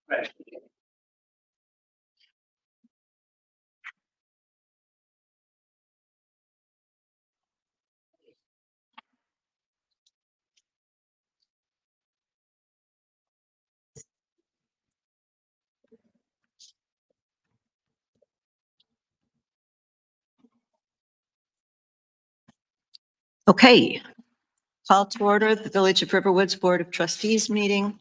Right. Okay, call to order the Village of Riverwoods Board of Trustees meeting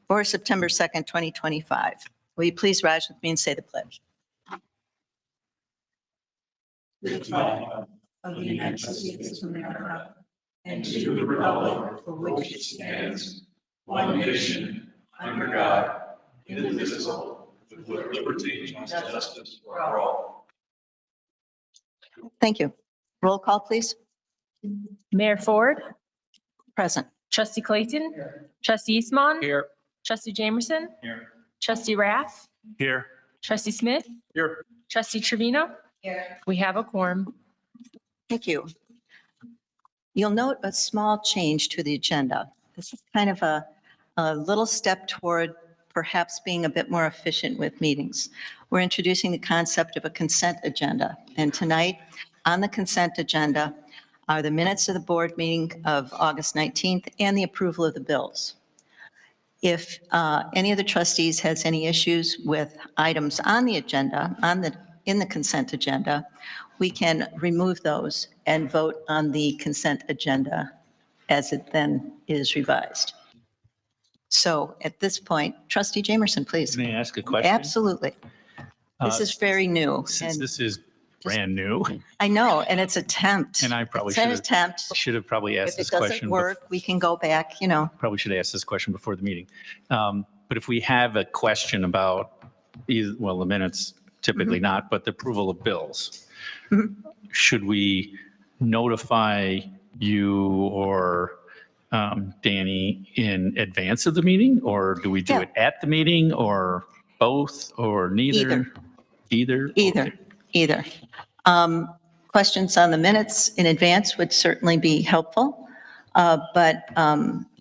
for September 2nd, 2025. Will you please rise with me and say the pledge? The flag of the United States of America and to the republic for which it stands, one nation, under God, indivisible, with liberty and justice for all. Thank you. Roll call, please. Mayor Ford, Present. Trustee Clayton, Trustee Eastmon, Here. Trustee Jamerson, Here. Trustee Rath, Here. Trustee Smith, Here. Trustee Trevino. We have a quorum. Thank you. You'll note a small change to the agenda. This is kind of a little step toward perhaps being a bit more efficient with meetings. We're introducing the concept of a consent agenda. And tonight, on the consent agenda, are the minutes of the board meeting of August 19th and the approval of the bills. If any of the trustees has any issues with items on the agenda, in the consent agenda, we can remove those and vote on the consent agenda as it then is revised. So at this point, Trustee Jamerson, please. May I ask a question? Absolutely. This is very new. Since And this is brand new, I know, and it's an attempt. and I probably It's an should have, attempt. should have probably asked If this it doesn't question. work, we can go back, you know. Probably should have asked this question before the meeting. But if we have a question about, well, the minutes, typically not, but the approval of bills, should we notify you or Danny in advance of the meeting? Or do we do Yeah. it at the meeting, or both, or neither? Either? Okay. Either. Questions on the minutes in advance would certainly be helpful. But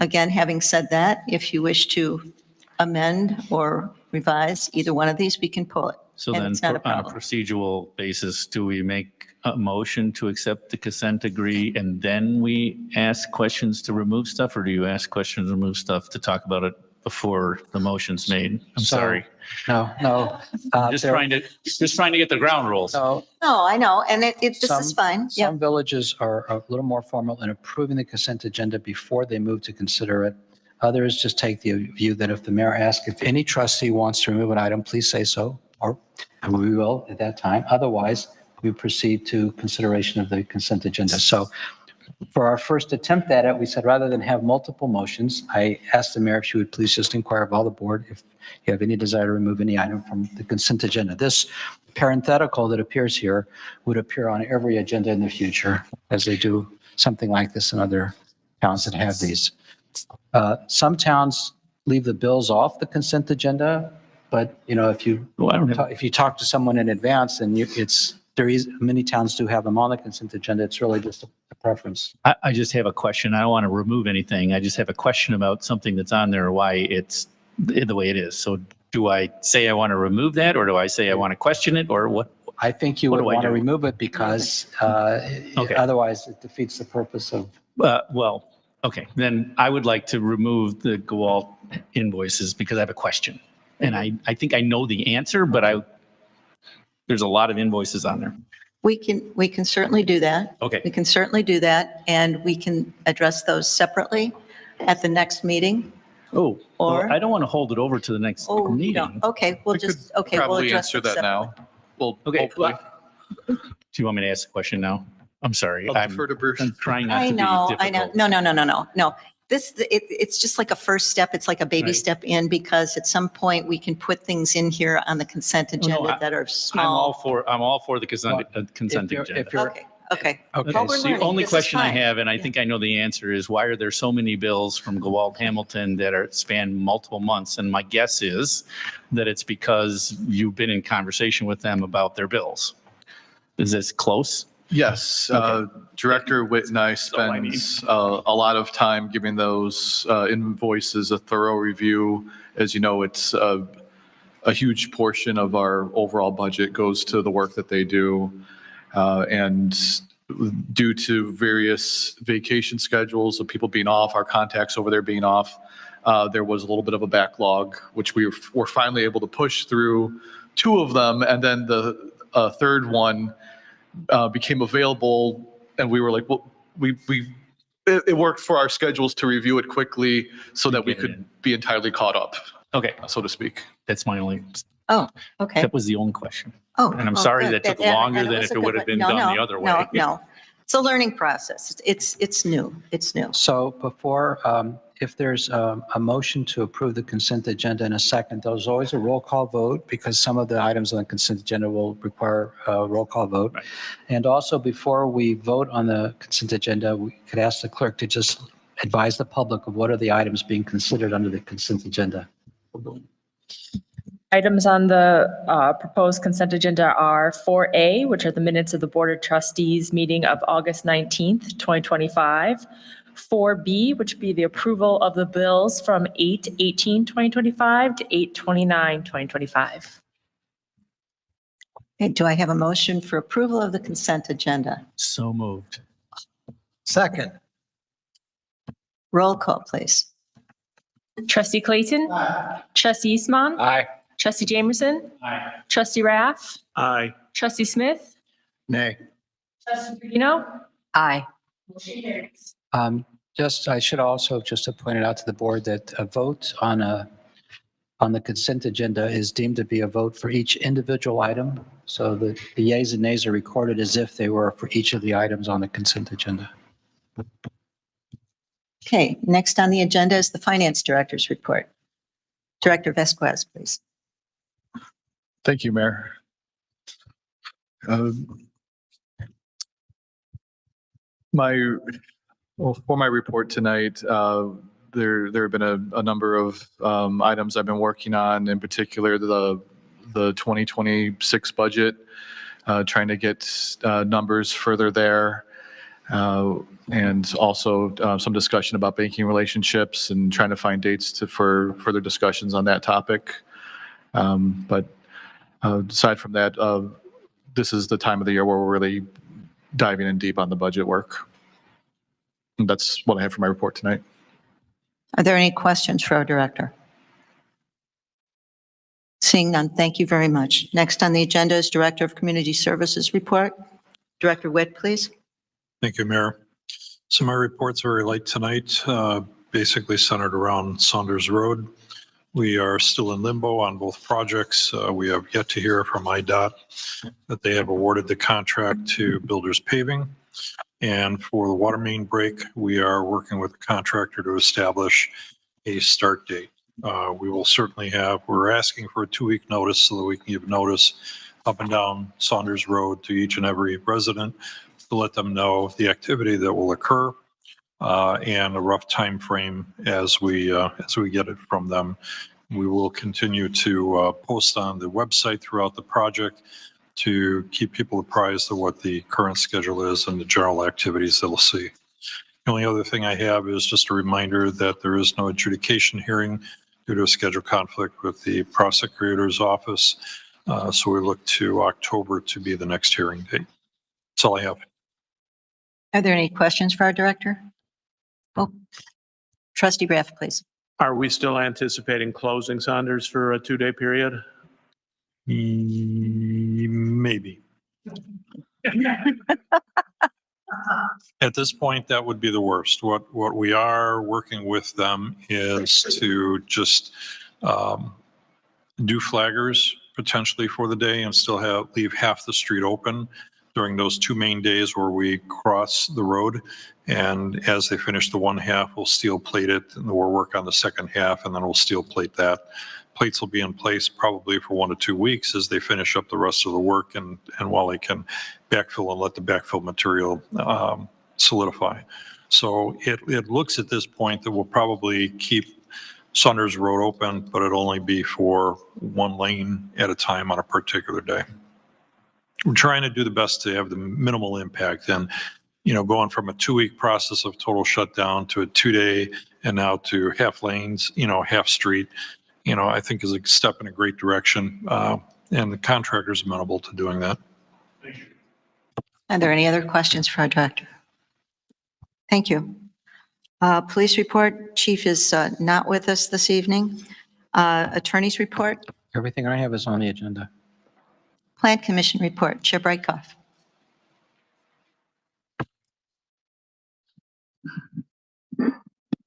again, having said that, if you wish to amend or revise either one of these, we can pull it. So And then, it's not a on a problem. procedural basis, do we make a motion to accept the consent decree and then we ask questions to remove stuff? Or do you ask questions to remove stuff to talk about it before the motion's made? I'm So- sorry. No. Just trying to get the ground rules. No, No, I know, and this is Some- fine. Yeah, some villages are a little more formal in approving the consent agenda before they move to consider it. Others just take the view that if the mayor asks, if any trustee wants to remove an item, please say so, or we will at that time. Otherwise, we proceed to consideration of the consent agenda. So for our first attempt at it, we said rather than have multiple motions, I asked the mayor if she would please just inquire of all the board if you have any desire to remove any item from the consent agenda. This parenthetical that appears here would appear on every agenda in the future, as they do something like this in other towns that have these. Some towns leave the bills off the consent agenda, but if you Well, I don't have, if you talk to someone in advance, then many towns do have them on the consent agenda. It's really just a preference. I just have a question. I don't want to remove anything. I just have a question about something that's on there, why it's the way it is. So do I say I want to remove that, or do I say I want to question it, or what? I think you What would do I want to do? remove it because otherwise it defeats the purpose of. Well, okay, then I would like to remove the Gawalt invoices because I have a question. And I think I know the answer, but there's a lot of invoices on there. we can certainly do that. Okay. We can certainly do that, and we can address those separately at the next meeting. Oh, well, Or- I don't want to hold it over to the next Oh, you meeting. don't, okay, we'll just, okay, we'll Probably address answer it that separately. now. Well, Okay, hopefully. do you want me to ask the question now? I'm sorry. I'll defer to Bruce. I'm trying not I to be know. difficult. No. It's just like a first step. It's like a baby Right. step in, because at some point we can put things in here on the consent agenda that are small. I'm all for the consent If you're- agenda. if you're- Okay. Okay, Well, we're The learning. only This is question I fine. have, and I Yeah. think I know the answer, is why are there so many bills from Gawalt Hamilton that span multiple months? And my guess is that it's because you've been in conversation with them about their bills. Is this close? Yes, Okay. Director Witt and I all I need. spend a lot of time giving those invoices a thorough review. As you know, it's a huge portion of our overall budget goes to the work that they do. And due to various vacation schedules of people being off, our contacts over there being off, there was a little bit of a backlog, which we were finally able to push through 2 of them. And then the third one became available, and we were like, well, it worked for our schedules to review it quickly so that we could be entirely caught up, Okay, so to speak. that's my only, Oh, okay. that was the only question. Oh. And I'm oh, sorry good. that took and longer it than was if a it good would have one. been No, done no, the other No, way. no. It's a learning process. It's new. It's new. So before, if there's a motion to approve the consent agenda in a second, there's always a roll call vote because some of the items on the consent agenda will require a roll call vote. Right. And also, before we vote on the consent agenda, we could ask the clerk to just advise the public of what are the items being considered under the consent agenda. Items on the proposed consent agenda are 4A, which are the minutes of the Board of Trustees meeting of August 19th, 2025. 4B, which would be the approval of the bills from 8/18/2025 to 8/29/2025. Okay, do I have a motion for approval of the consent agenda? So moved. Second. Roll call, please. Trustee Clayton? Trustee Eastman? Aye. Trustee Jamerson? Aye. Trustee Raff? Aye. Trustee Smith? Nay. Trustee Trevino? Aye. Motion carries. I should also just have pointed out to the board that a vote on the consent agenda is deemed to be a vote for each individual item. So the yeas and nays are recorded as if they were for each of the items on the consent agenda. Okay, next on the agenda is the Finance Director's report. Director Vasquez, please. Thank you, Mayor. For my report tonight, there have been a number of items I've been working on, in particular the 2026 budget, trying to get numbers further there, and also some discussion about banking relationships and trying to find dates for further discussions on that topic. But aside from that, this is the time of the year where we're really diving in deep on the budget work. And that's what I have for my report tonight. Are there any questions for our director? Seeing none, thank you very much. Next on the agenda is Director of Community Services report. Director Witt, please. Thank you, Mayor. So my report's very light tonight, basically centered around Saunders Road. We are still in limbo on both projects. We have yet to hear from IDOT that they have awarded the contract to Builders Paving. And for the water main break, we are working with the contractor to establish a start date. We will certainly we're asking for a 2-week notice so that we can give notice up and down Saunders Road to each and every resident to let them know the activity that will occur and a rough time frame as we get it from them. We will continue to post on the website throughout the project to keep people apprised of what the current schedule is and the general activities they'll see. The only other thing I have is just a reminder that there is no adjudication hearing due to a schedule conflict with the prosecutor's office. So we look to October to be the next hearing date. That's all I have. Are there any questions for our director? Oh, Trustee Raff, please. Are we still anticipating closing Saunders for a 2-day period? Maybe. At this point, that would be the worst. What we are working with them is to just do flaggers potentially for the day and still leave half the street open during those 2 main days where we cross the road. And as they finish the one half, we'll steel plate it and we'll work on the second half and then we'll steel plate that. Plates will be in place probably for 1 to 2 weeks as they finish up the rest of the work and while they can backfill and let the backfill material solidify. So it looks at this point that we'll probably keep Saunders Road open, but it'll only be for 1 lane at a time on a particular day. We're trying to do the best to have the minimal impact and, going from a 2-week process of total shutdown to a 2-day and now to half lanes, half street. I think is a step in a great direction. And the contractor's amenable to doing that. Are there any other questions for our director? Thank you. Police report, chief is not with us this evening. Attorney's report, Everything I have is on the agenda. Plan Commission report, Chair Brightcroft.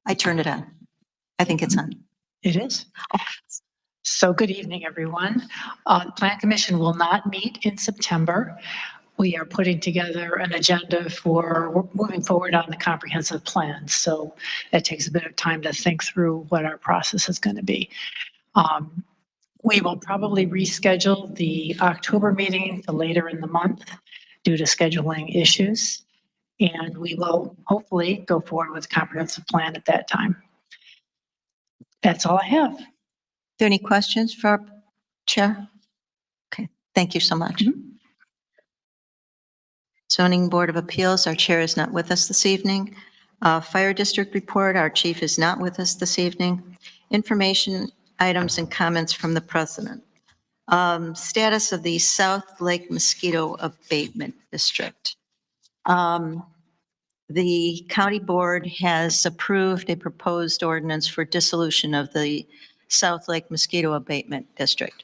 I turned it on. I think it's on. It is. So good evening, everyone. The Plan Commission will not meet in September. We are putting together an agenda for moving forward on the comprehensive plan. So it takes a bit of time to think through what our process is going to be. We will probably reschedule the October meeting to later in the month due to scheduling issues. And we will hopefully go forward with a comprehensive plan at that time. That's all I have. Are there any questions for our chair? Okay, thank you so much. Zoning Board of Appeals, our chair is not with us this evening. Fire District report, our chief is not with us this evening. Information items and comments from the president. Status of the South Lake Mosquito Abatement District. The county board has approved a proposed ordinance for dissolution of the South Lake Mosquito Abatement District.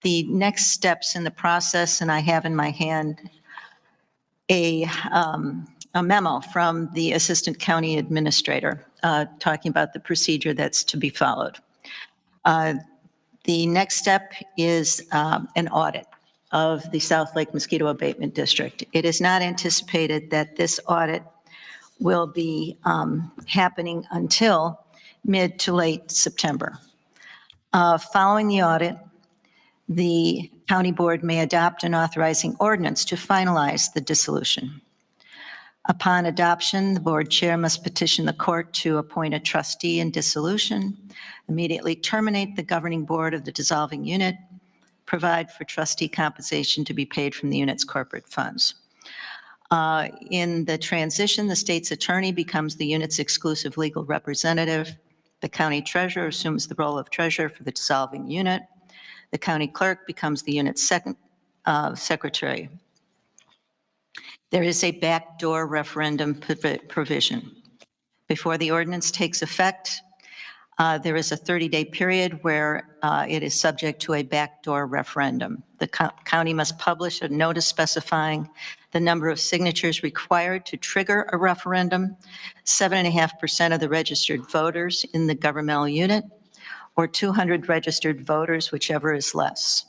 The next steps in the process, and I have in my hand a memo from the Assistant County Administrator talking about the procedure that's to be followed. The next step is an audit of the South Lake Mosquito Abatement District. It is not anticipated that this audit will be happening until mid to late September. Following the audit, the county board may adopt an authorizing ordinance to finalize the dissolution. Upon adoption, the board chair must petition the court to appoint a trustee in dissolution, immediately terminate the governing board of the dissolving unit, provide for trustee compensation to be paid from the unit's corporate funds. In the transition, the state's attorney becomes the unit's exclusive legal representative. The county treasurer assumes the role of treasurer for the dissolving unit. The county clerk becomes the unit's second secretary. There is a backdoor referendum provision. Before the ordinance takes effect, there is a 30-day period where it is subject to a backdoor referendum. The county must publish a notice specifying the number of signatures required to trigger a referendum, 7.5% of the registered voters in the governmental unit, or 200 registered voters, whichever is less.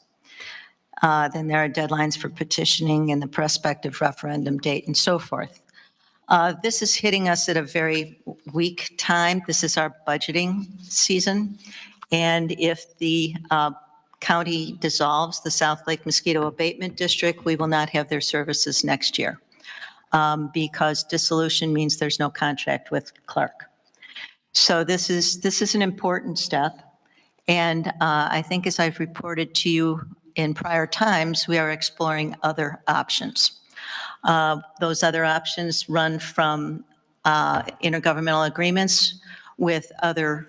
Then there are deadlines for petitioning and the prospective referendum date and so forth. This is hitting us at a very weak time. This is our budgeting season. And if the county dissolves the South Lake Mosquito Abatement District, we will not have their services next year because dissolution means there's no contract with Clark. So this is an important step. And I think as I've reported to you in prior times, we are exploring other options. Those other options run from intergovernmental agreements with other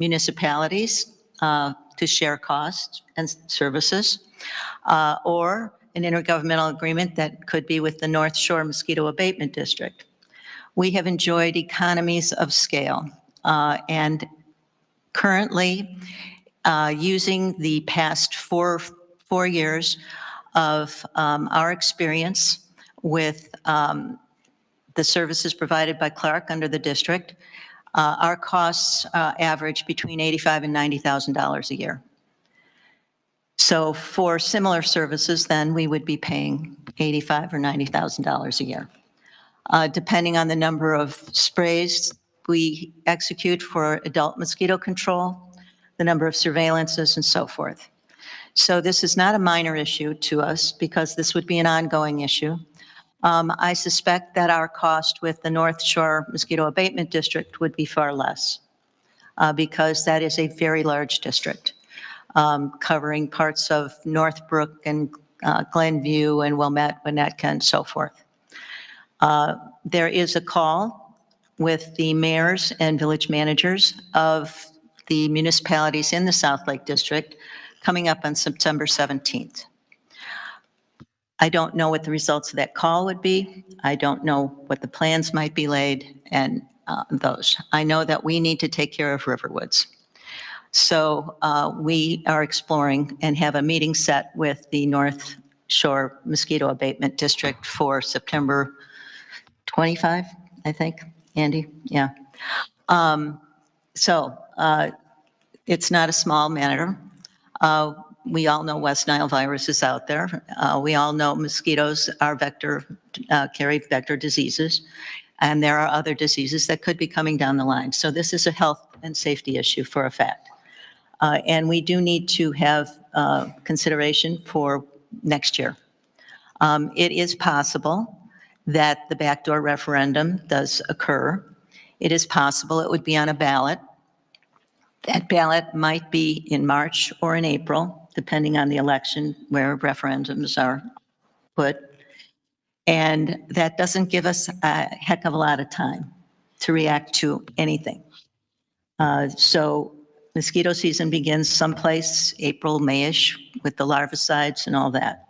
municipalities to share costs and services, or an intergovernmental agreement that could be with the North Shore Mosquito Abatement District. We have enjoyed economies of scale and currently using the past four years of our experience with the services provided by Clark under the district, our costs average between $85,000 and $90,000 a year. So for similar services, then we would be paying $85,000 or $90,000 a year. Depending on the number of sprays we execute for adult mosquito control, the number of surveillances and so forth. So this is not a minor issue to us because this would be an ongoing issue. I suspect that our cost with the North Shore Mosquito Abatement District would be far less because that is a very large district covering parts of Northbrook and Glenview and Wilmette, Winnetka, and so forth. There is a call with the mayors and village managers of the municipalities in the South Lake District coming up on September 17th. I don't know what the results of that call would be. I don't know what the plans might be laid and those. I know that we need to take care of Riverwoods. So we are exploring and have a meeting set with the North Shore Mosquito Abatement District for September 25, I think, Andy? Yeah. So it's not a small matter. We all know West Nile virus is out there. We all know mosquitoes are carry vector diseases, and there are other diseases that could be coming down the line. So this is a health and safety issue for a fact. And we do need to have consideration for next year. It is possible that the backdoor referendum does occur. It is possible it would be on a ballot. That ballot might be in March or in April, depending on the election where referendums are put. And that doesn't give us a heck of a lot of time to react to anything. So mosquito season begins someplace April, May-ish with the larvicides and all that.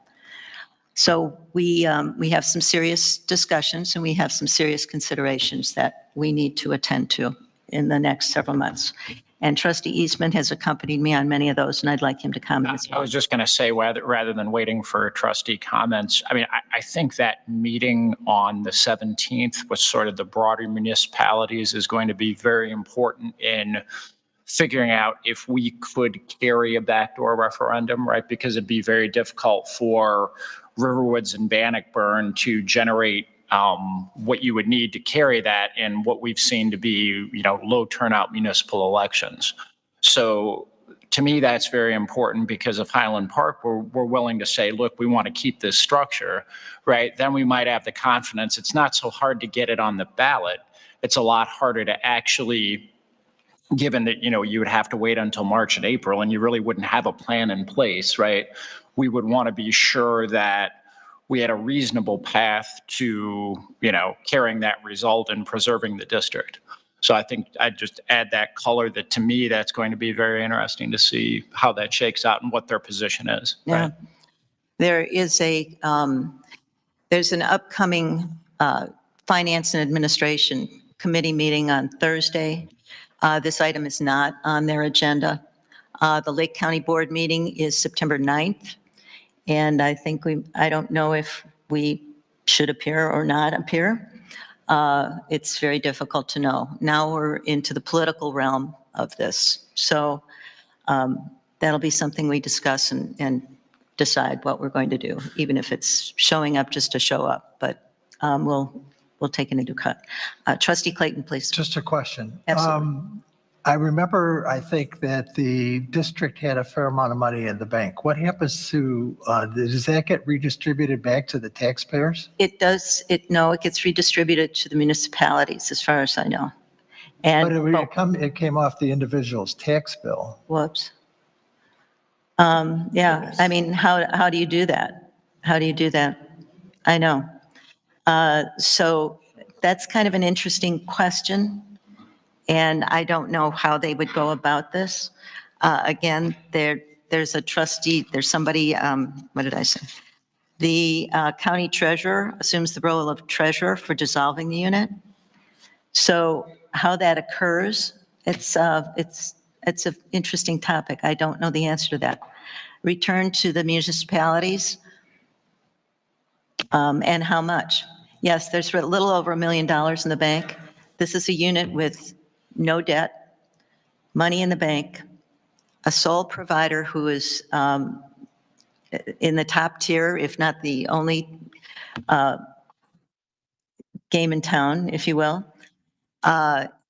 So we have some serious discussions and we have some serious considerations that we need to attend to in the next several months. And Trustee Eastman has accompanied me on many of those, and I'd like him to comment as I well. was just going to say, rather than waiting for trustee comments, I mean, I think that meeting on the 17th with sort of the broader municipalities is going to be very important in figuring out if we could carry a backdoor referendum, right? Because it'd be very difficult for Riverwoods and Bannockburn to generate what you would need to carry that in what we've seen to be, low turnout municipal elections. So to me, that's very important because if Highland Park we're willing to say, look, we want to keep this structure, right? Then we might have the confidence. It's not so hard to get it on the ballot. It's a lot harder to actually, given that, you would have to wait until March and April and you really wouldn't have a plan in place, right? We would want to be sure that we had a reasonable path to, carrying that result and preserving the district. So I think I'd just add that color that to me, that's going to be very interesting to see how that shakes out and what their position is. Yeah. Right? There is there's an upcoming Finance and Administration Committee meeting on Thursday. This item is not on their agenda. The Lake County Board meeting is September 9th. And I think I don't know if we should appear or not appear. It's very difficult to know. Now we're into the political realm of this. So that'll be something we discuss and decide what we're going to do, even if it's showing up just to show up. But we'll take it into account. Trustee Clayton, please. Just a question. Absolutely. I remember, I think that the district had a fair amount of money in the bank. What happens to, does that get redistributed back to the taxpayers? It does. No, it gets redistributed to the municipalities, as far as I know. And But it came off the individual's tax bill. whoops. Yeah, I mean, how do you do that? How do you do that? I know. So that's kind of an interesting question. And I don't know how they would go about this. Again, there's a trustee, there's somebody, what did I say? The county treasurer assumes the role of treasurer for dissolving the unit. So how that occurs, it's an interesting topic. I don't know the answer to that. Return to the municipalities, and how much? Yes, there's a little over $1 million in the bank. This is a unit with no debt, money in the bank, a sole provider who is in the top tier, if not the only game in town, if you will.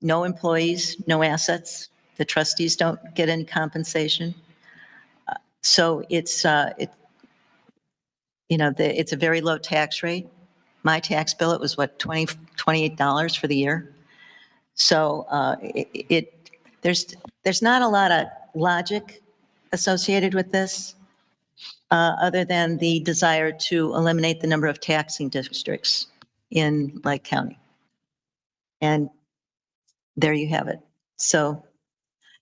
No employees, no assets. The trustees don't get any compensation. So it's it's a very low tax rate. My tax bill, it was what, $28 for the year. So there's not a lot of logic associated with this, other than the desire to eliminate the number of taxing districts in Lake County. And there you have it. So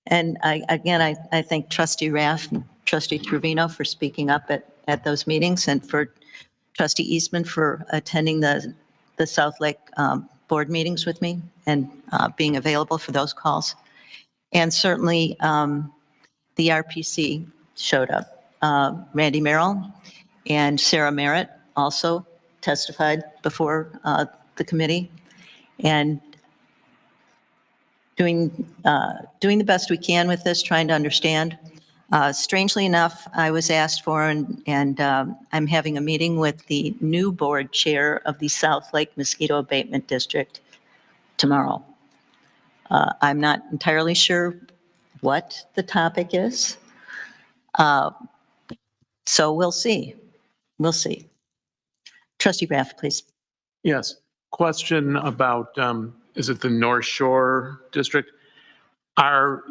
And I thank Trustee Raff and Trustee Trevino for speaking up at those meetings, and for Trustee Eastman for attending the South Lake board meetings with me and being available for those calls. And certainly the RPC showed up. Randy Merrill and Sarah Merritt also testified before the committee, and doing the best we can with this, trying to understand. Strangely enough, I was asked for, and I'm having a meeting with the new board chair of the South Lake Mosquito Abatement District tomorrow. I'm not entirely sure what the topic is. So we'll see. We'll see. Trustee Raff, please. Yes. Question about, is it the North Shore District?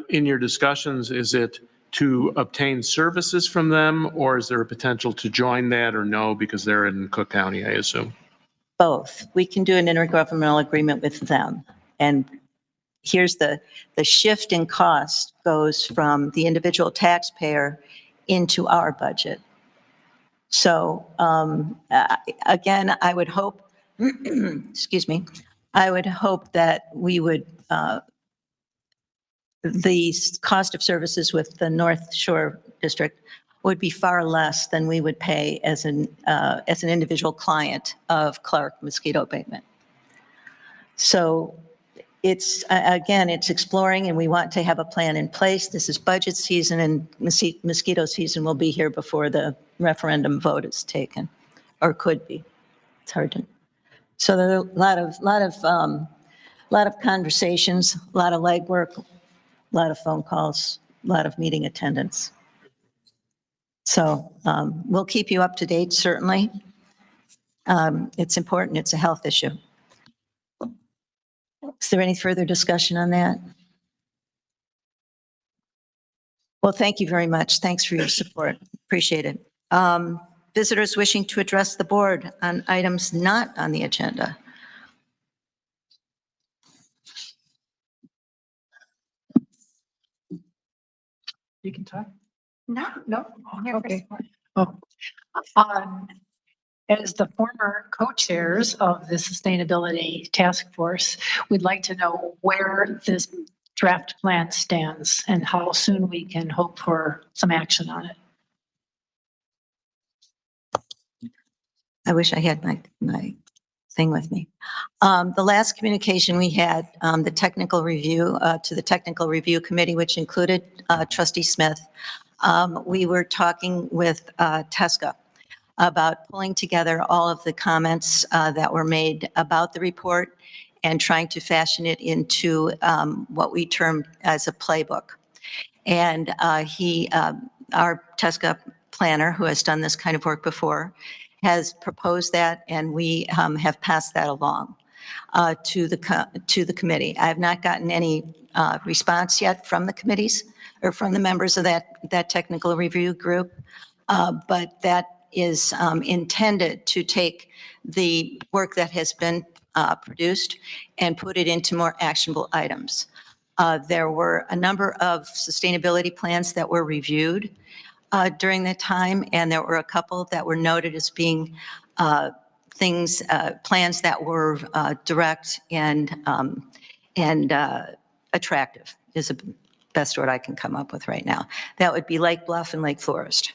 In your discussions, is it to obtain services from them, or is there a potential to join that, or no, because they're in Cook County, I assume? Both. We can do an intergovernmental agreement with them. And here's the shift in cost goes from the individual taxpayer into our budget. So again, I would hope, excuse me, I would hope that we would, the cost of services with the North Shore District would be far less than we would pay as an individual client of Clark Mosquito Abatement. So it's, again, it's exploring, and we want to have a plan in place. This is budget season, and mosquito season will be here before the referendum vote is taken, or could be. It's hard to. So there are a lot of conversations, a lot of legwork, a lot of phone calls, a lot of meeting attendance. So we'll keep you up to date, certainly. It's important. It's a health issue. Is there any further discussion on that? Well, thank you very much. Thanks for your support. Appreciate it. Visitors wishing to address the board on items not on the agenda. You can talk. No, No? I'm here for Okay. support. Oh. As the former co-chairs of the Sustainability Task Force, we'd like to know where this draft plan stands and how soon we can hope for some action on it. I wish I had my thing with me. The last communication we had, the technical review to the technical review committee, which included Trustee Smith, we were talking with TSCA about pulling together all of the comments that were made about the report and trying to fashion it into what we term as a playbook. And our TSCA planner, who has done this kind of work before, has proposed that, and we have passed that along to the committee. I have not gotten any response yet from the committees or from the members of that technical review group, but that is intended to take the work that has been produced and put it into more actionable items. There were a number of sustainability plans that were reviewed during that time, and there were a couple that were noted as being plans that were direct and attractive is the best word I can come up with right now. That would be Lake Bluff and Lake Forest.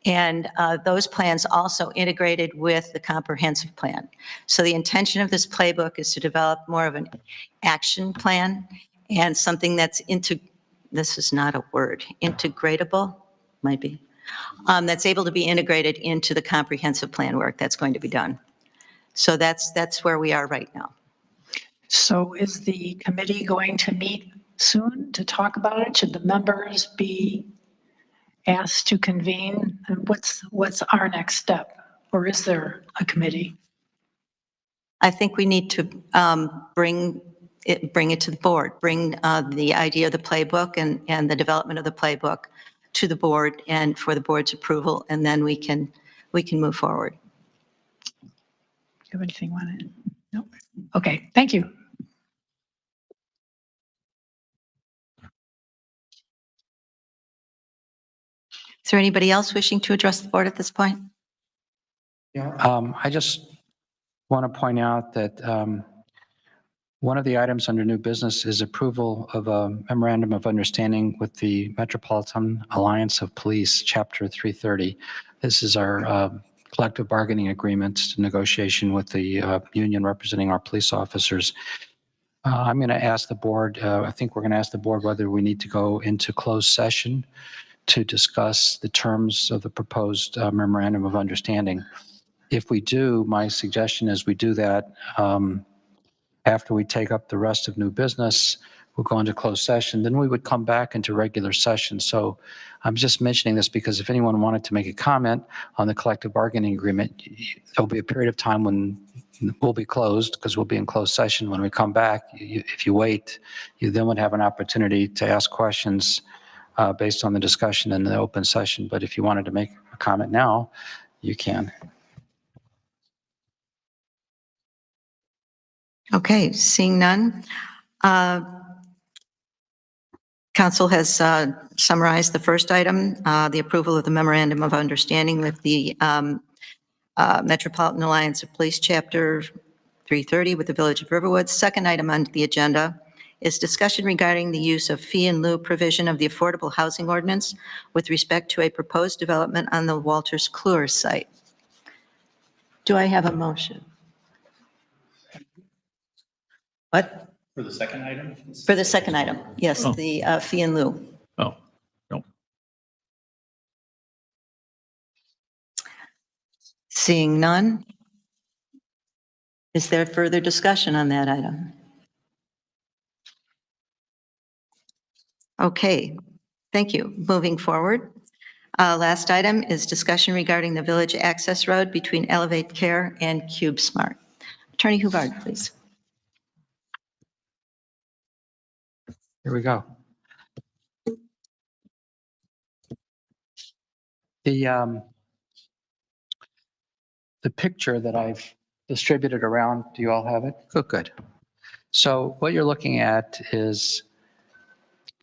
And those plans also integrated with the comprehensive plan. So the intention of this playbook is to develop more of an action plan and something that's this is not a word, integratable, might be, that's able to be integrated into the comprehensive plan work that's going to be done. So that's where we are right now. So is the committee going to meet soon to talk about it? Should the members be asked to convene? And what's our next step? Or is there a committee? I think we need to bring it to the board, bring the idea of the playbook and the development of the playbook to the board and for the board's approval, and then we can move forward. Do you have anything on it? No? Okay, thank you. Is there anybody else wishing to address the board at this point? I just want to point out that one of the items under new business is approval of a memorandum of understanding with the Metropolitan Alliance of Police, Chapter 330. This is our collective bargaining agreement negotiation with the union representing our police officers. I'm going to ask the board, I think we're going to ask the board whether we need to go into closed session to discuss the terms of the proposed memorandum of understanding. If we do, my suggestion is we do that after we take up the rest of new business. We'll go into closed session, then we would come back into regular session. So I'm just mentioning this because if anyone wanted to make a comment on the collective bargaining agreement, there'll be a period of time when we'll be closed because we'll be in closed session. When we come back, if you wait, you then would have an opportunity to ask questions based on the discussion in the open session. But if you wanted to make a comment now, you can. Okay, seeing none. Council has summarized the first item, the approval of the memorandum of understanding with the Metropolitan Alliance of Police Chapter 330 with the Village of Riverwood. Second item on the agenda is discussion regarding the use of fee in lieu provision of the Affordable Housing Ordinance with respect to a proposed development on the Walters Kluwer site. Do I have a motion? What? For the second item? For the second item, yes, Oh. the fee in lieu. Oh, no. Seeing none. Is there further discussion on that item? Okay, thank you. Moving forward. Last item is discussion regarding the village access road between Elevate Care and CubeSmart. Attorney Hubbard, please. Here we go. The picture that I've distributed around, do you all have it? Oh, good. So what you're looking at is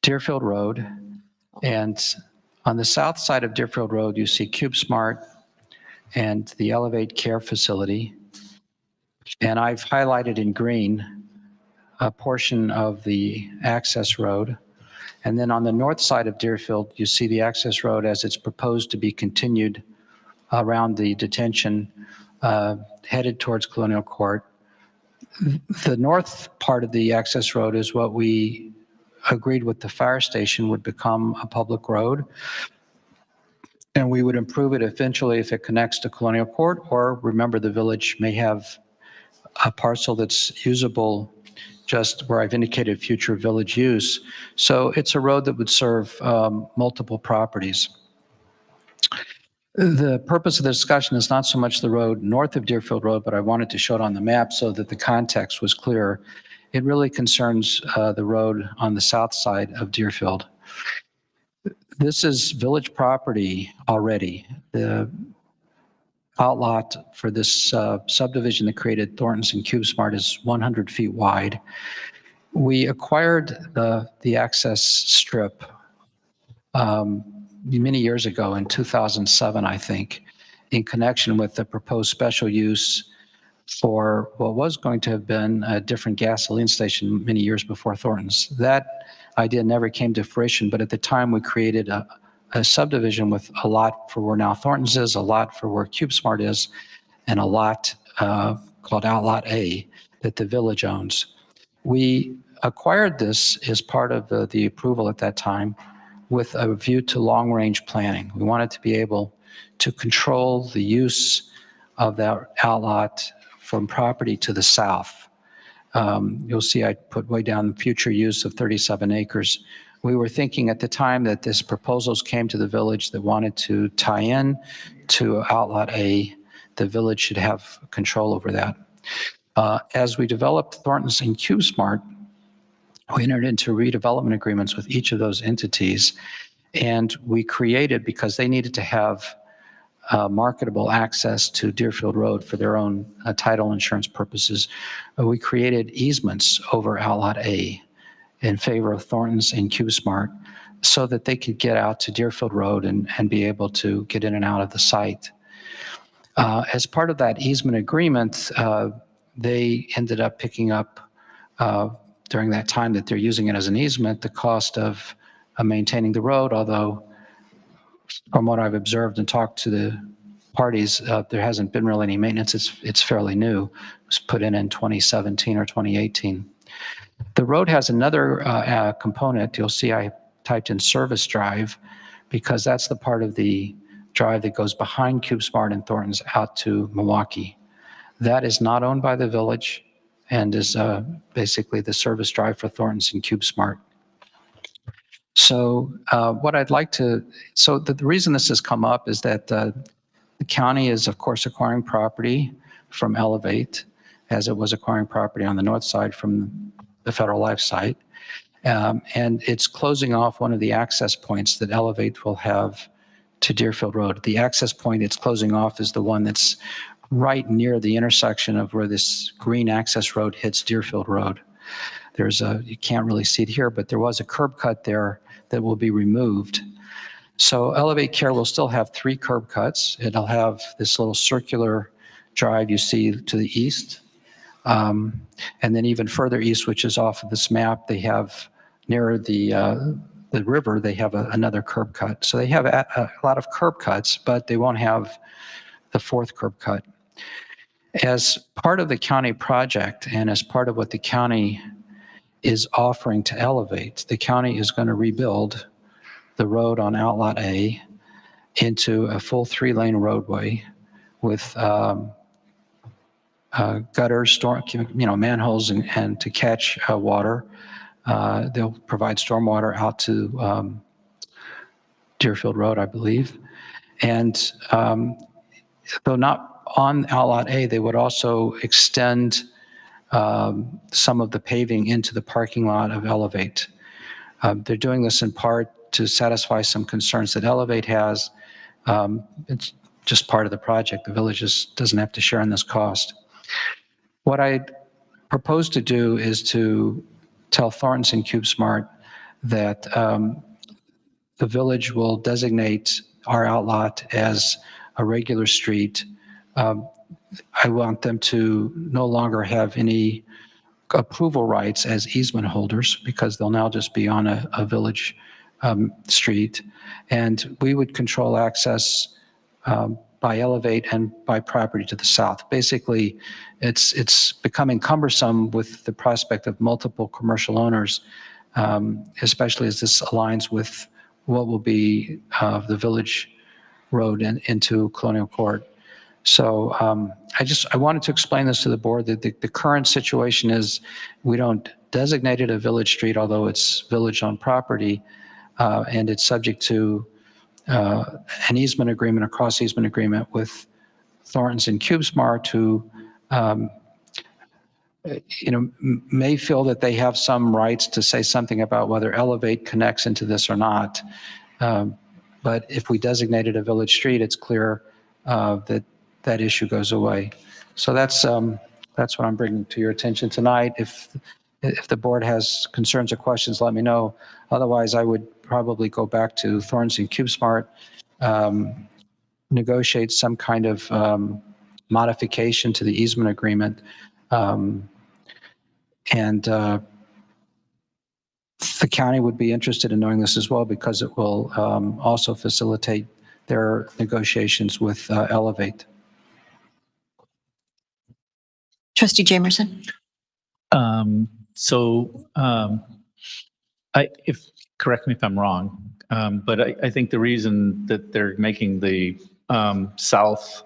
Deerfield Road, and on the south side of Deerfield Road, you see CubeSmart and the Elevate Care facility. And I've highlighted in green a portion of the access road. And then on the north side of Deerfield, you see the access road as it's proposed to be continued around the detention headed towards Colonial Court. The north part of the access road is what we agreed with the fire station would become a public road. And we would improve it eventually if it connects to Colonial Court, or remember the village may have a parcel that's usable just where I've indicated future village use. So it's a road that would serve multiple properties. The purpose of the discussion is not so much the road north of Deerfield Road, but I wanted to show it on the map so that the context was clear. It really concerns the road on the south side of Deerfield. This is village property already. The outlot for this subdivision that created Thornton's and CubeSmart is 100 feet wide. We acquired the access strip many years ago, in 2007, I think, in connection with the proposed special use for what was going to have been a different gasoline station many years before Thornton's. That idea never came to fruition, but at the time we created a subdivision with a lot for where now Thornton's is, a lot for where CubeSmart is, and a lot called Outlot A that the village owns. We acquired this as part of the approval at that time with a view to long-range planning. We wanted to be able to control the use of that outlot from property to the south. You'll see I put way down the future use of 37 acres. We were thinking at the time that this proposals came to the village that wanted to tie in to Outlot A, the village should have control over that. As we developed Thornton's and CubeSmart, we entered into redevelopment agreements with each of those entities, and we created, because they needed to have marketable access to Deerfield Road for their own title insurance purposes, we created easements over Outlot A in favor of Thornton's and CubeSmart so that they could get out to Deerfield Road and be able to get in and out of the site. As part of that easement agreement, they ended up picking up, during that time that they're using it as an easement, the cost of maintaining the road, although from what I've observed and talked to the parties, there hasn't been really any maintenance. It's fairly new. It was put in 2017 or 2018. The road has another component. You'll see I typed in service drive because that's the part of the drive that goes behind CubeSmart and Thornton's out to Milwaukee. That is not owned by the village and is basically the service drive for Thornton's and CubeSmart. So the reason this has come up is that the county is, of course, acquiring property from Elevate, as it was acquiring property on the north side from the Federal Life site. And it's closing off one of the access points that Elevate will have to Deerfield Road. The access point it's closing off is the one that's right near the intersection of where this green access road hits Deerfield Road. You can't really see it here, but there was a curb cut there that will be removed. So Elevate Care will still have 3 curb cuts. It'll have this little circular drive you see to the east. And then even further east, which is off of this map, they have nearer the river, they have another curb cut. So they have a lot of curb cuts, but they won't have the 4th curb cut. As part of the county project and as part of what the county is offering to Elevate, the county is going to rebuild the road on Outlot A into a full 3-lane roadway with gutters, manholes, and to catch water. They'll provide stormwater out to Deerfield Road, I believe. And though not on Outlot A, they would also extend some of the paving into the parking lot of Elevate. They're doing this in part to satisfy some concerns that Elevate has. It's just part of the project. The village just doesn't have to share in this cost. What I propose to do is to tell Thornton's and CubeSmart that the village will designate our outlot as a regular street. I want them to no longer have any approval rights as easement holders because they'll now just be on a village street. And we would control access by Elevate and by property to the south. Basically, it's becoming cumbersome with the prospect of multiple commercial owners, especially as this aligns with what will be the village road into Colonial Court. So I wanted to explain this to the board that the current situation is we don't designate it a village street, although it's village-owned property, and it's subject to an easement agreement, a cross easement agreement with Thornton's and CubeSmart, who may feel that they have some rights to say something about whether Elevate connects into this or not. But if we designated a village street, it's clear that issue goes away. So that's what I'm bringing to your attention tonight. If the board has concerns or questions, let me know. Otherwise, I would probably go back to Thornton's and CubeSmart, negotiate some kind of modification to the easement agreement, and the county would be interested in knowing this as well because it will also facilitate their negotiations with Elevate. Trustee Jamerson? Correct me if I'm wrong, but I think the reason that they're making the south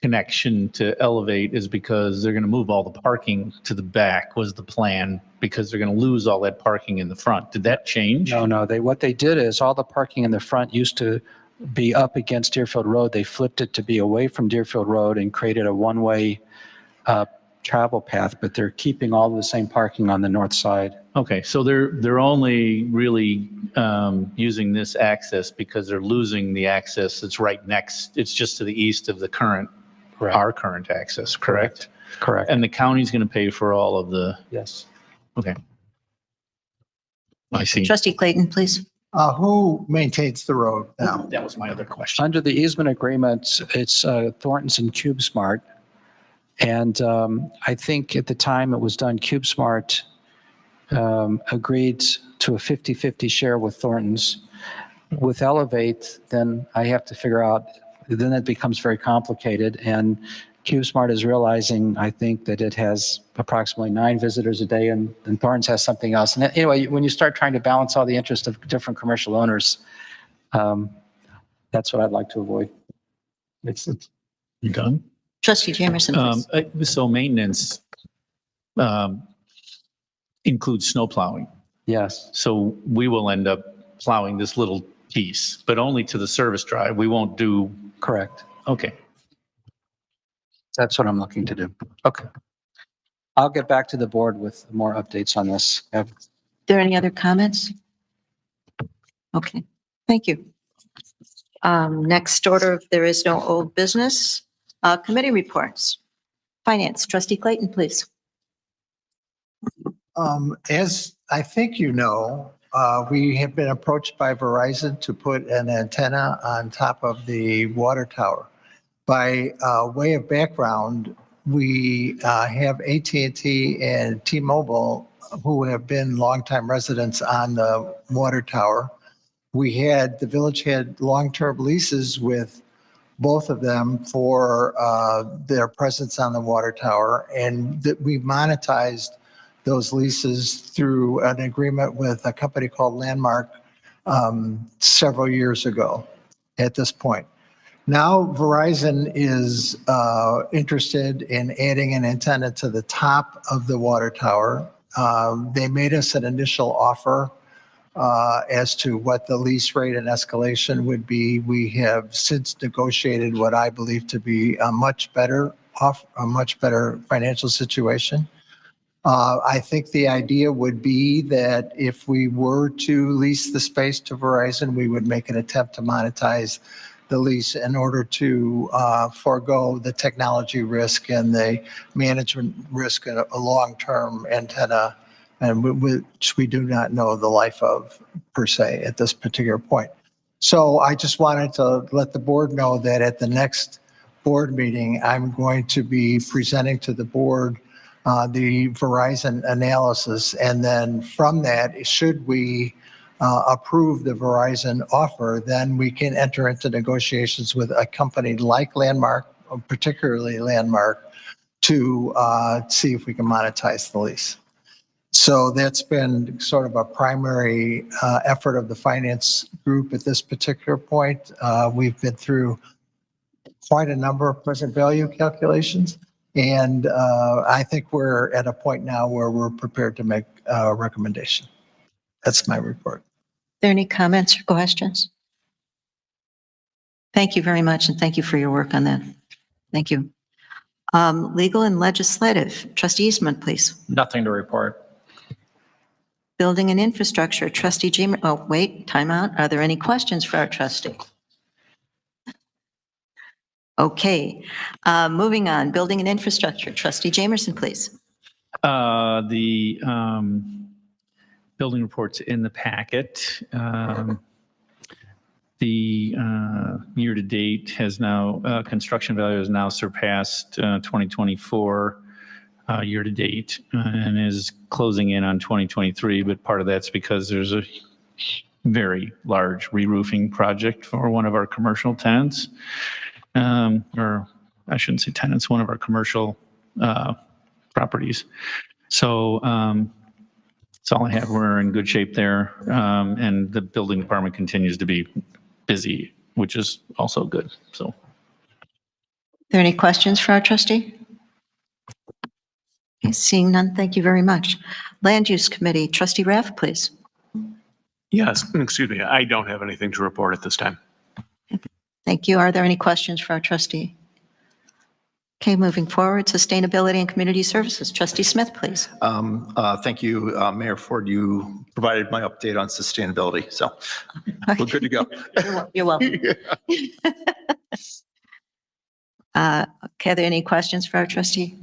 connection to Elevate is because they're going to move all the parking to the back was the plan, because they're going to lose all that parking in the front. Did that change? No. What they did is all the parking in the front used to be up against Deerfield Road. They flipped it to be away from Deerfield Road and created a one-way travel path, but they're keeping all the same parking on the north side. Okay, so they're only really using this access because they're losing the access that's right next. It's just to the east of the current, our current access, correct? Correct. And the county's going to pay for all of the. Yes. Okay. I see. Trustee Clayton, please. Who maintains the road now? That was my other question. Under the easement agreement, it's Thornton's and CubeSmart. And I think at the time it was done, CubeSmart agreed to a 50-50 share with Thornton's. With Elevate, then I have to figure out, then it becomes very complicated. And CubeSmart is realizing, I think, that it has approximately 9 visitors a day, and Thornton's has something else. And anyway, when you start trying to balance all the interests of different commercial owners, that's what I'd like to avoid. You done? Trustee Jamerson, please. So maintenance includes snow plowing. Yes, So we will end up plowing this little piece, but only to the service drive. We won't do, correct. okay. That's what I'm looking to do. Okay. I'll get back to the board with more updates on this. There any other comments? Okay, thank you. Next order, if there is no old business, committee reports. Finance, Trustee Clayton, please. As I think you know, we have been approached by Verizon to put an antenna on top of the water tower. By way of background, we have AT&T and T-Mobile who have been longtime residents on the water tower. The village had long-term leases with both of them for their presence on the water tower, and that we monetized those leases through an agreement with a company called Landmark several years ago at this point. Now Verizon is interested in adding an antenna to the top of the water tower. They made us an initial offer as to what the lease rate and escalation would be. We have since negotiated what I believe to be a much better financial situation. I think the idea would be that if we were to lease the space to Verizon, we would make an attempt to monetize the lease in order to forego the technology risk and the management risk of a long-term antenna, and which we do not know the life of per se at this particular point. So I just wanted to let the board know that at the next board meeting, I'm going to be presenting to the board the Verizon analysis. And then from that, should we approve the Verizon offer, then we can enter into negotiations with a company like Landmark, particularly Landmark, to see if we can monetize the lease. So that's been sort of a primary effort of the finance group at this particular point. We've been through quite a number of present value calculations. And I think we're at a point now where we're prepared to make a recommendation. That's my report. Are there any comments or questions? Thank you very much, and thank you for your work on that. Thank you. Legal and legislative, Trustee Eastman, please. Nothing to report. Building and infrastructure, Trustee Jamer. Oh, wait, time out. Are there any questions for our trustee? Okay, moving on. Building and infrastructure, Trustee Jamerson, please. The building reports in the packet. The year-to-date has now, construction value has now surpassed 2024 year-to-date and is closing in on 2023, but part of that's because there's a very large re-roofing project for one of our commercial tenants. Or I shouldn't say tenants, one of our commercial properties. So that's all I have. We're in good shape there. And the building department continues to be busy, which is also good. So. Are there any questions for our trustee? Okay, seeing none, thank you very much. Land Use Committee, Trustee Raff, please. Yes, excuse me. I don't have anything to report at this time. Thank you. Are there any questions for our trustee? Okay, moving forward, Sustainability and Community Services. Trustee Smith, please. Thank you, Mayor Ford. You provided my update on sustainability, so we're good to go. You're welcome. Okay, are there any questions for our trustee?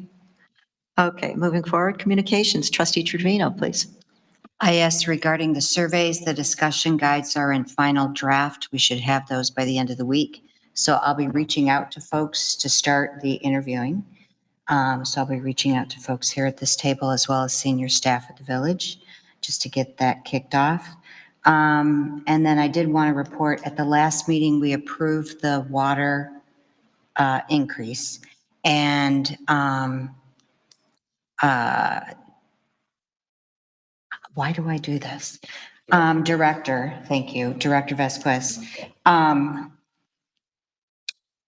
Okay, moving forward, Communications. Trustee Trevino, please. I asked regarding the surveys, the discussion guides are in final draft. We should have those by the end of the week. So I'll be reaching out to folks to start the interviewing. So I'll be reaching out to folks here at this table as well as senior staff at the village, just to get that kicked off. And then I did want to report at the last meeting, we approved the water increase. And why do I do this? Director, thank you, Director Vasquez.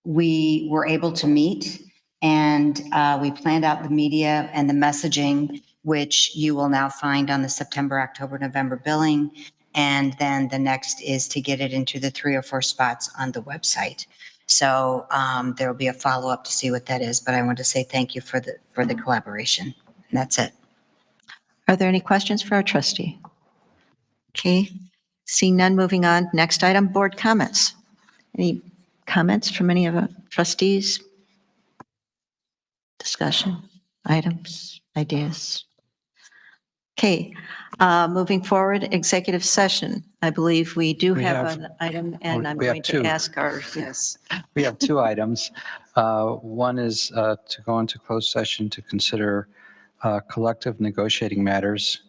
We were able to meet and we planned out the media and the messaging, which you will now find on the September, October, November billing. And then the next is to get it into the 3 or 4 spots on the website. So there will be a follow-up to see what that is, but I want to say thank you for the collaboration. And that's it. Are there any questions for our trustee? Okay, seeing none, moving on. Next item, board comments. Any comments from any of our trustees? Discussion, items, ideas? Okay, moving forward, executive session. I believe we do We have have- an item, and I'm we have going to two. ask our, yes. We have 2 items. One is to go into closed session to consider collective negotiating matters,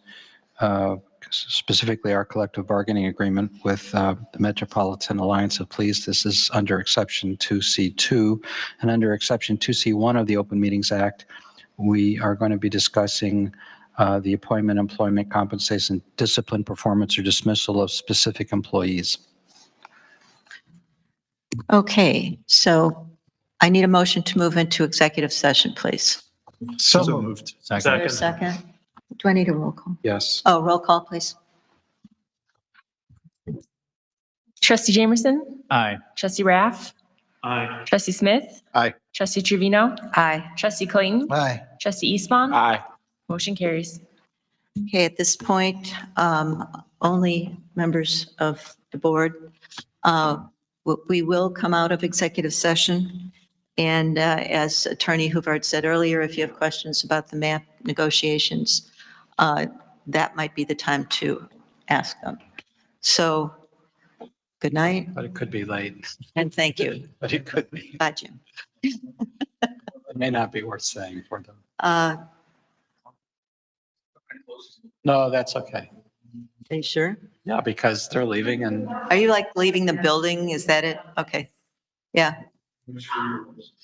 specifically our collective bargaining agreement with the Metropolitan Alliance of Police. This is under Exception 2C2. And under Exception 2C1 of the Open Meetings Act, we are going to be discussing the appointment, employment, compensation, discipline, performance, or dismissal of specific employees. Okay, so I need a motion to move into executive session, please. So So moved. moved. Is there a second? Do I need a roll call? Yes. Oh, roll call, please. Trustee Jamerson, Aye. Trustee Raff, Aye. Trustee Smith. Aye. Trustee Trevino, Aye. Trustee Clayton, Aye. Trustee Eastman. Aye. Motion carries. Okay, at this point, only members of the board. We will come out of executive session. And as Attorney Huvard said earlier, if you have questions about the MAP negotiations, that might be the time to ask them. So, good night But it could be late. and thank you. But it could be. Bye, Jim. It may not be worth saying for them. No, that's okay. Are you sure? Yeah, because they're leaving and Are you like leaving the building? Is that it? Okay. Yeah.